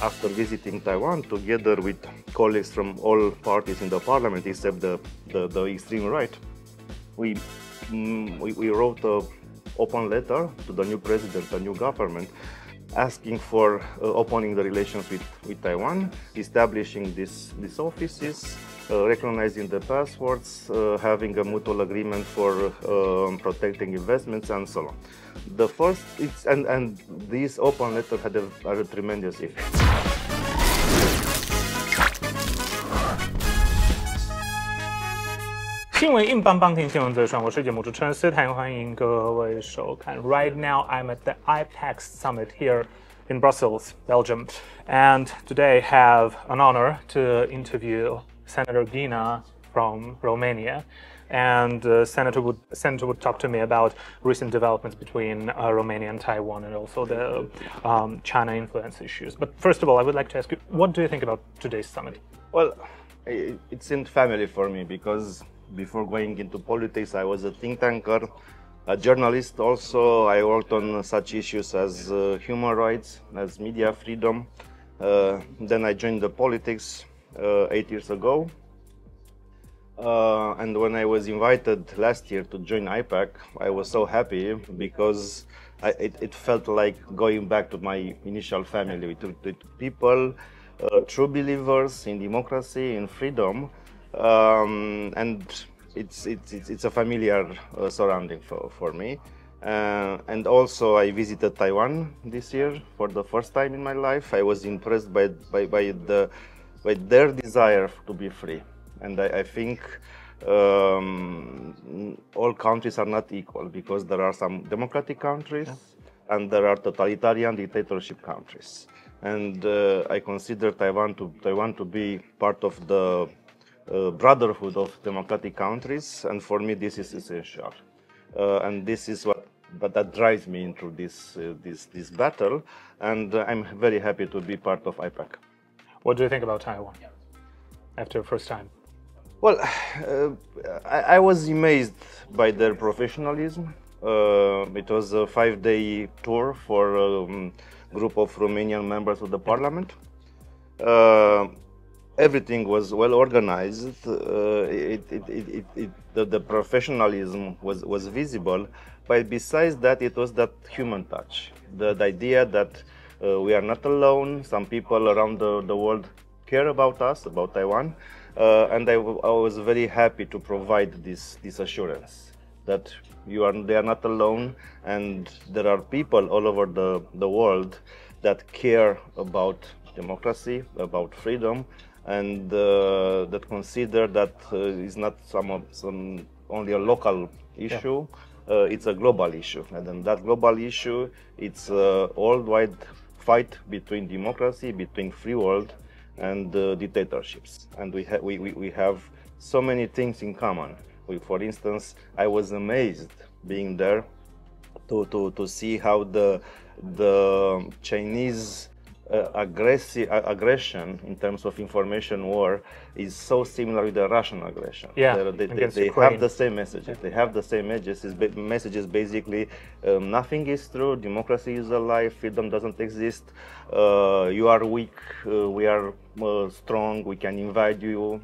After visiting Taiwan, together with colleagues from all parties in the parliament, except the extreme right, we wrote an open letter to the new president, the new government, asking for opening the relations with Taiwan, establishing these offices, recognizing the passports, having a mutual agreement for protecting investments, and so on. The first, and this open letter had a tremendous effect. 新闻硬邦邦听新闻最爽，我是节目主持人斯坦，欢迎各位收看。Right now, I'm at the IPAC summit here in Brussels, Belgium, and today have an honor to interview Senator Ghinea from Romania. And Senator would talk to me about recent developments between Romania and Taiwan, and also the China influence issues. But first of all, I would like to ask you, what do you think about today's summit? Well, it's in family for me, because before going into politics, I was a think tanker, a journalist also. I worked on such issues as human rights, as media freedom. Then I joined the politics 8 years ago. And when I was invited last year to join IPAC, I was so happy, because it felt like going back to my initial family, with people, true believers in democracy, in freedom, and it's a familiar surrounding for me. And also I visited Taiwan this year for the first time in my life. I was impressed by their desire to be free. And I think all countries are not equal, because there are some democratic countries and there are totalitarian dictatorship countries. And I consider Taiwan to be part of the brotherhood of democratic countries, and for me this is essential. And this is that drives me into this battle, and I'm very happy to be part of IPAC. What do you think about Taiwan after the first time? Well, I was amazed by their professionalism. It was a 5-day tour for a group of Romanian members of the parliament. Everything was well organized. The professionalism was visible, but besides that, it was that human touch. The idea that we are not alone. Some people around the world care about us, about Taiwan. And I was very happy to provide this assurance that they are not alone, and there are people all over the world that care about democracy, about freedom, and that consider that it's not only a local issue. It's a global issue, and then that global issue, it's a worldwide fight between democracy, between free world and dictatorships, and we have so many things in common. For instance, I was amazed being there to see how the Chinese aggression in terms of information war is so similar with the Russian aggression. Yeah, they have the same messages. They have the same messages. Basically, nothing is true. Democracy is a lie. Freedom doesn't exist. You are weak. We are strong. We can invade you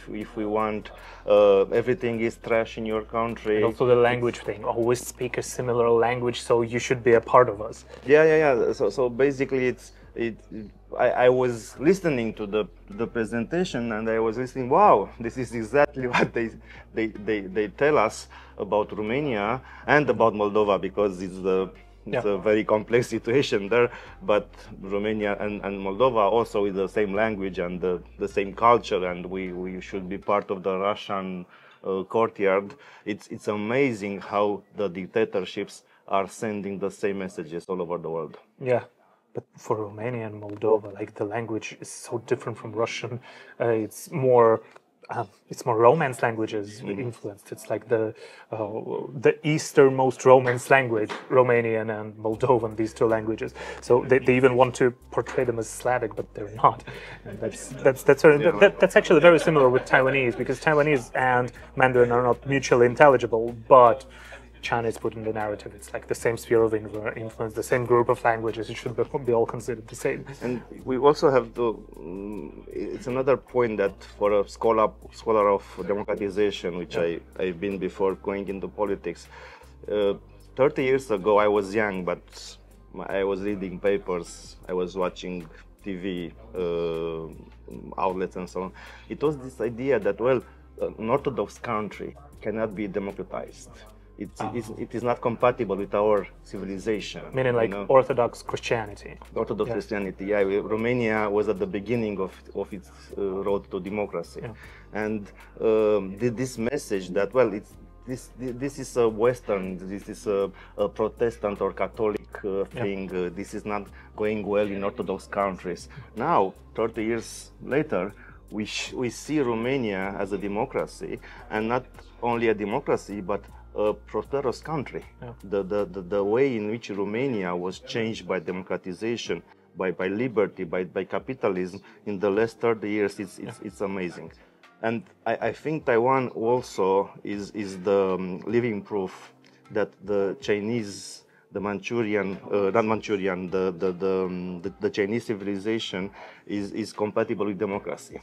if we want. Everything is trash in your country. And also the language thing. Always speak a similar language, so you should be a part of us. Yeah. So basically, I was listening to the presentation, and I was listening. Wow, this is exactly what they tell us about Romania and about Moldova, because it's a very complex situation there. But Romania and Moldova also with the same language and the same culture, and we should be part of the Russian courtyard. It's amazing how the dictatorships are sending the same messages all over the world. Yeah. But for Romania and Moldova, like, the language is so different from Russian. It's more Romance languages influenced. It's like the easternmost Romance language, Romanian and Moldovan, these two languages. So they even want to portray them as Slavic, but they're not. And that's actually very similar with Taiwanese, because Taiwanese and Mandarin are not mutually intelligible, but China is put in the narrative. It's like the same sphere of influence, the same group of languages. It should be all considered the same. And we also have to. It's another point that for a scholar of democratization, which I've been before going into politics. 30 years ago, I was young, but I was reading papers. I was watching TV outlets and so on. It was this idea that, well, an Orthodox country cannot be democratized. It is not compatible with our civilization. Meaning like Orthodox Christianity. Orthodox Christianity, yeah. Romania was at the beginning of its road to democracy. Yeah. And this message that, well, this is a Western, this is a Protestant or Catholic thing. This is not going well in Orthodox countries. Now, 30 years later, we see Romania as a democracy, and not only a democracy, but a prosperous country. Yeah. The way in which Romania was changed by democratization, by liberty, by capitalism in the last 30 years, it's amazing. And I think Taiwan also is the living proof that the Chinese, the Chinese civilization is compatible with democracy.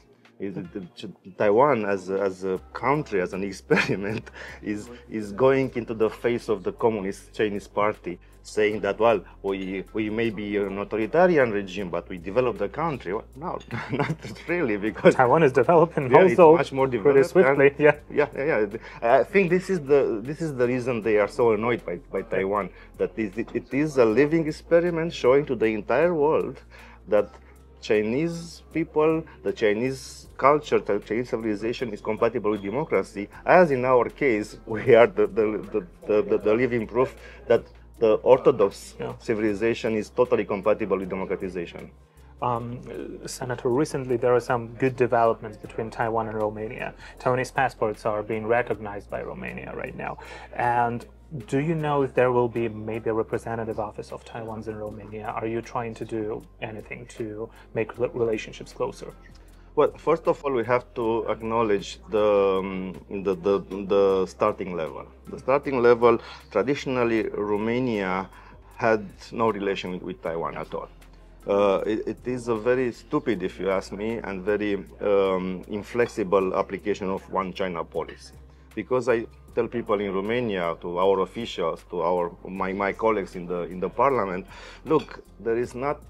Taiwan as a country, as an experiment, is going into the face of the Communist Chinese Party, saying that, well, we may be an authoritarian regime, but we developed the country. Well, no, not really, because Taiwan is developing also much more developed, pretty swiftly. Yeah. I think this is the reason they are so annoyed by Taiwan. That it is a living experiment showing to the entire world that Chinese people, the Chinese culture, the Chinese civilization is compatible with democracy. As in our case, we are the living proof that the Orthodox civilization is totally compatible with democratization. Senator, recently there are some good developments between Taiwan and Romania. Taiwanese passports are being recognized by Romania right now. And do you know if there will be maybe a representative office of Taiwan's in Romania? Are you trying to do anything to make relationships closer? Well, first of all, we have to acknowledge the starting level. The starting level, traditionally, Romania had no relation with Taiwan at all. It is a very stupid, if you ask me, and very inflexible application of one China policy. Because I tell people in Romania, to our officials, to my colleagues in the parliament, look, there is not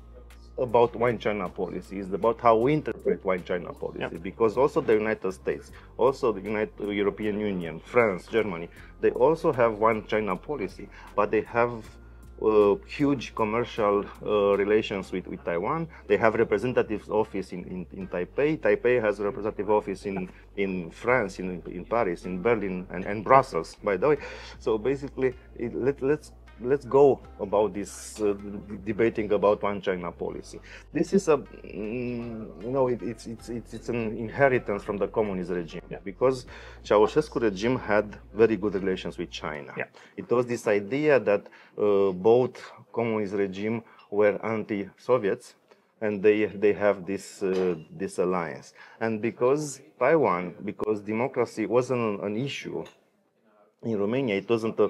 about one China policy, it's about how we interpret one China policy. Because also the United States, also the European Union, France, Germany, they also have one China policy, but they have huge commercial relations with Taiwan. They have representative office in Taipei. Taipei has a representative office in France, in Paris, in Berlin, and Brussels, by the way. So basically, let's go about this debating about one China policy. This is it's an inheritance from the communist regime, because Ceausescu regime had very good relations with China. It was this idea that both communist regime were anti-Soviets, and they have this alliance. And because democracy wasn't an issue in Romania, it wasn't a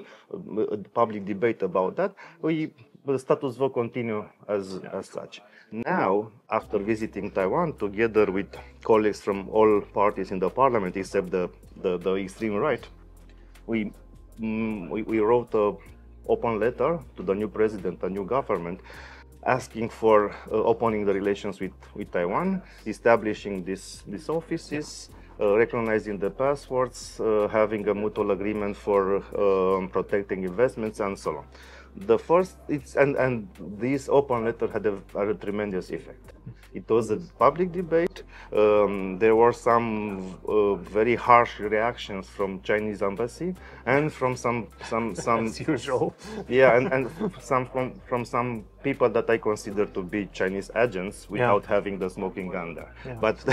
public debate about that. The status quo continued as such. Now, after visiting Taiwan, together with colleagues from all parties in the parliament, except the extreme right, we wrote an open letter to the new president, the new government, asking for opening the relations with Taiwan, establishing these offices, recognizing the passports, having a mutual agreement for protecting investments, and so on. And this open letter had a tremendous effect. It was a public debate. There were some very harsh reactions from Chinese embassy and from some as usual. And from some people that I consider to be Chinese agents without having the smoking gun there. But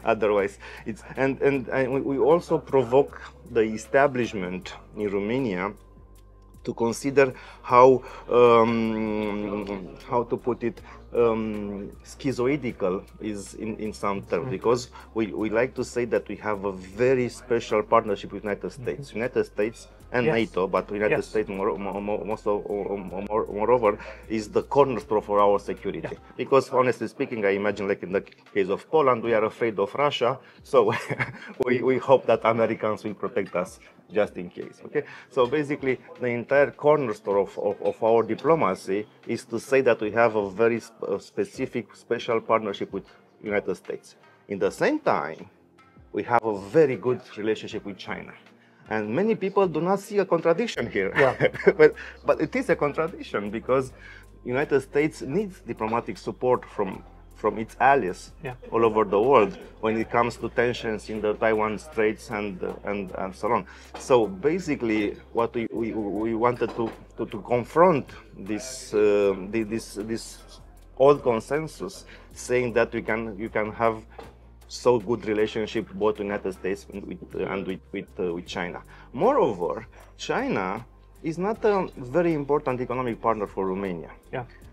otherwise, we also provoke the establishment in Romania to consider how to put it, schizoidical is in some terms, because we like to say that we have a very special partnership with United States. United States and NATO, but United States moreover is the cornerstone for our security. Because honestly speaking, I imagine, like in the case of Poland, we are afraid of Russia, so we hope that Americans will protect us just in case. Okay, so basically the entire cornerstone of our diplomacy is to say that we have a very specific, special partnership with United States. In the same time, we have a very good relationship with China. And many people do not see a contradiction here. But it is a contradiction, because United States needs diplomatic support from its allies all over the world when it comes to tensions in the Taiwan Straits and so on. So basically, what we wanted to confront this old consensus, saying that you can have so good relationship both with United States and with China. Moreover, China is not a very important economic partner for Romania.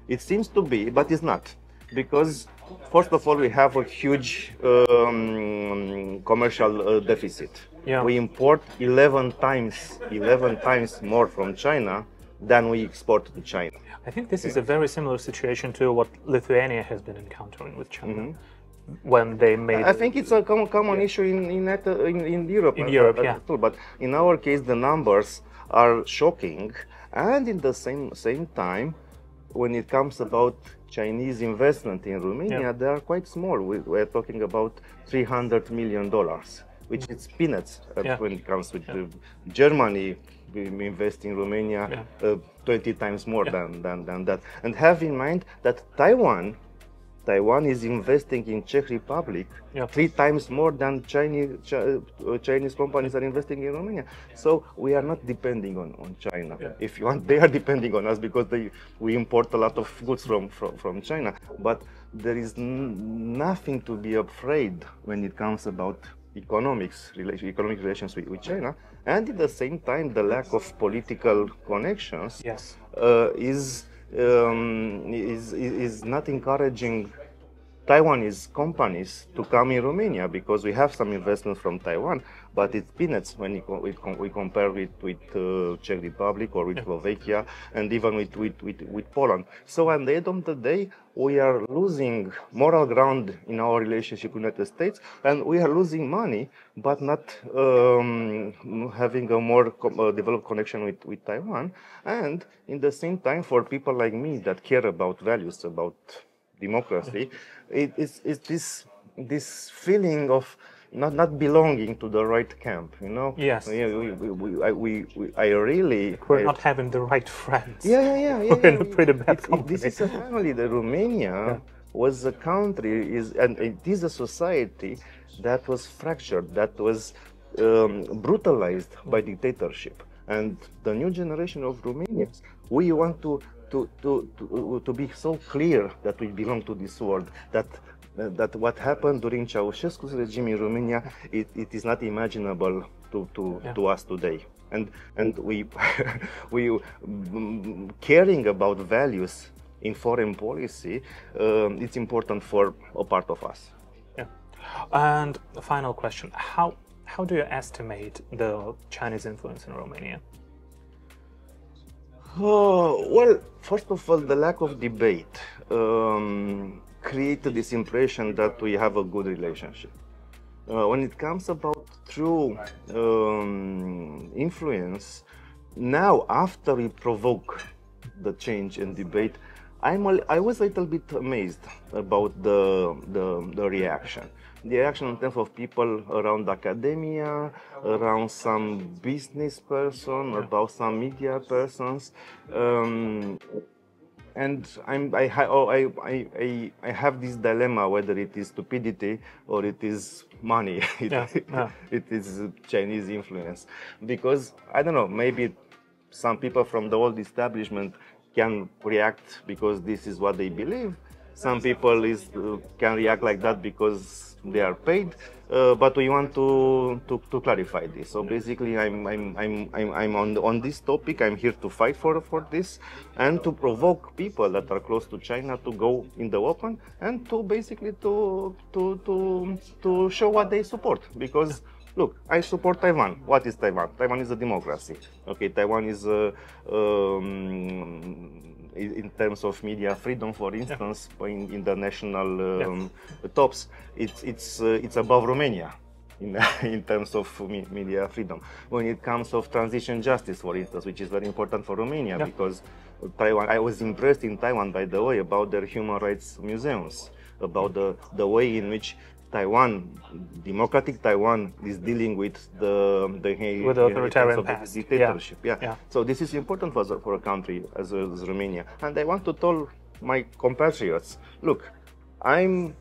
It seems to be, but it's not. Because first of all, we have a huge commercial deficit. We import 11 times more from China than we export to China. I think this is a very similar situation to what Lithuania has been encountering with China. When they made, I think it's a common issue in Europe. In Europe, too. But in our case, the numbers are shocking, and in the same time, when it comes about Chinese investment in Romania, they are quite small. We're talking about $300 million, which is peanuts when it comes with Germany. We invest in Romania 20 times more than that. And have in mind that Taiwan is investing in Czech Republic 3 times more than Chinese companies are investing in Romania. So we are not depending on China. If you want, they are depending on us because we import a lot of goods from China. But there is nothing to be afraid when it comes about economic relations with China. And at the same time, the lack of political connections is not encouraging Taiwanese companies to come in Romania, because we have some investments from Taiwan, but it's peanuts when we compare with Czech Republic or with Slovakia, and even with Poland. So at the end of the day, we are losing moral ground in our relationship with the United States, and we are losing money, but not having a more developed connection with Taiwan. And in the same time, for people like me that care about values, about democracy, it's this feeling of not belonging to the right camp, you know. Yes. We're not having the right friends. We're in a pretty bad company. This is a family. The Romania was a country, and it is a society that was fractured, that was brutalized by dictatorship. And the new generation of Romanians, we want to be so clear that we belong to this world, that what happened during Ceausescu's regime in Romania, it is not imaginable to us today. And we caring about values in foreign policy, it's important for a part of us. And the final question, how do you estimate the Chinese influence in Romania? Well, first of all, the lack of debate created this impression that we have a good relationship. When it comes about true influence, now after we provoke the change in debate, I was a little bit amazed about the reaction. The reaction in terms of people around academia, around some business person, about some media persons, and I have this dilemma whether it is stupidity or it is money. It is Chinese influence, because I don't know, maybe some people from the old establishment can react because this is what they believe. Some people can react like that because they are paid, but we want to clarify this. So basically, I'm on this topic. I'm here to fight for this and to provoke people that are close to China to go in the open and to basically to show what they support. Because look, I support Taiwan. What is Taiwan? Taiwan is a democracy. Okay, Taiwan is in terms of media freedom, for instance, in the national tops, it's above Romania in terms of media freedom. When it comes of transition justice, for instance, which is very important for Romania, because Taiwan, I was impressed in Taiwan, by the way, about their human rights museums, about the way in which Taiwan, democratic Taiwan, is dealing with the authoritarian past. Dictatorship. Yeah. So this is important for a country as Romania. And I want to tell my compatriots, look, I'm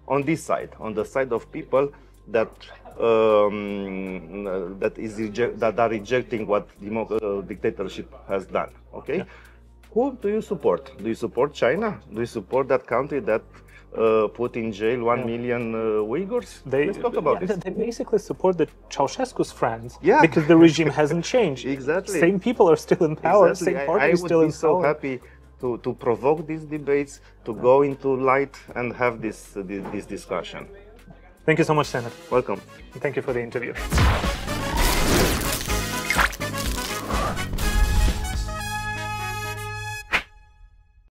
on this side, on the side of people that that are rejecting what dictatorship has done. Okay. Yeah. Who do you support? Do you support China? Do you support that country that put in jail 1 million Uyghurs? Let's talk about this. They basically support the Ceausescu's friends because the regime hasn't changed. Exactly. Same people are still in power. Exactly. Same party is still in power. I would be so happy to provoke these debates, to go into light and have this discussion. Thank you so much, Senator. Welcome. And thank you for the interview.